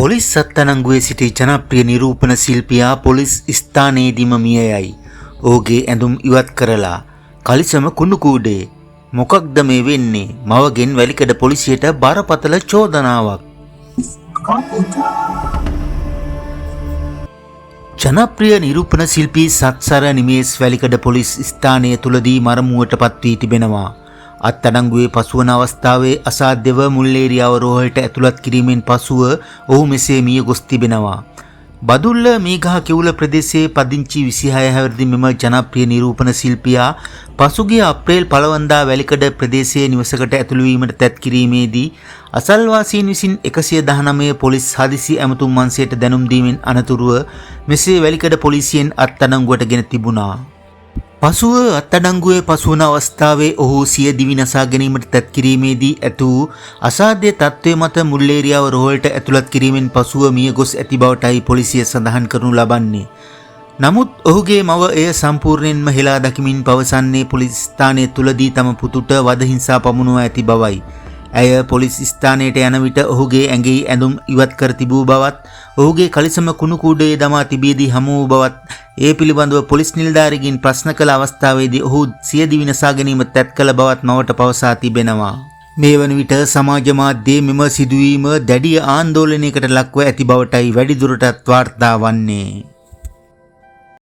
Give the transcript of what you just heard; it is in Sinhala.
පොලිස් අත්අඩංගුවේ සිටි ජනප්‍රිය නිරූපණ ශිල්පියා පොලිස් ස්ථානයේදීම මිය යයි. ඔහුගේ ඇඳුම් ඉවත් කරලා කලිසම කුණු කූඩේ. මොකක්ද මේ වෙන්නේ? මවගෙන් වැලිකඩ පොලිසියට බරපතල චෝදනාවක්. ජනප්‍රිය නිරූපණ ශිල්පී සත්සර නිමේෂ් වැලිකඩ පොලිස් ස්ථානය තුලදී මරමුවටපත් වී තිබෙනවා. අත්අඩංගුවේ පසුවන අවස්ථාවේ අසාධ්‍යව මුල්ලේරියාව රෝහලට ඇතුළත් කිරීමෙන් පසුව ඔහු මෙසේ මිය ගොස් තිබෙනවා. බදුල්ල මේඝා කිවුල ප්‍රදේශයේ පදිංචි 26 හැවිරිදි මෙම ජනප්‍රිය නිරූපණ ශිල්පියා පසුගිය අප්‍රේල් 1 වනදා වැලිකඩ ප්‍රදේශයේ නිවසකට ඇතුළු වීමට තැත් කිරීමේදී අසල්වාසීන් විසින් 119 පොලිස් හදිසි ඇමතුම් අංශයට දැනුම් දීමෙන් අනතුරුව මෙසේ වැලිකඩ පොලිසියෙන් අත්අඩංගුවට ගෙන තිබුණා. පසුව අත්අඩංගුවේ පසුවන අවස්ථාවේ ඔහු සිය දිවි නසා ගැනීමට තැත් කිරීමේදී ඇති වූ අසාධ්‍ය තත්ත්වය මත මුල්ලේරියාව රෝහලට ඇතුළත් කිරීමෙන් පසුව මිය ගොස් ඇති බවටයි පොලිසිය සඳහන් කරනු ලබන්නේ. නමුත් ඔහුගේ මව එය සම්පූර්ණයෙන්ම හෙලා දකිමින් පවසන්නේ පොලිස් ස්ථානය තුලදී තම පුතුට වද හිංසා පමුණුවා ඇති බවයි. ඇය පොලිස් ස්ථානයට යන විට ඔහුගේ ඇඟේ ඇඳුම් ඉවත් කර තිබූ බවත් ඔහුගේ කලිසම කුණු කූඩේ දමා තිබියදී හමු වූ බවත් ඒ පිළිබඳව පොලිස් නිලධාරියකින් ප්‍රශ්න කළ අවස්ථාවේදී ඔහු සිය දිවි නසා ගැනීම තැත් කළ බවත් මවට පවසා තිබෙනවා. මේ වන විට සමාජ මාධ්‍යයේ මෙම සිදුවීම දැඩි ආందోලනයකට ලක්ව ඇති බවටයි වැඩිදුරටත් වාර්තා වන්නේ.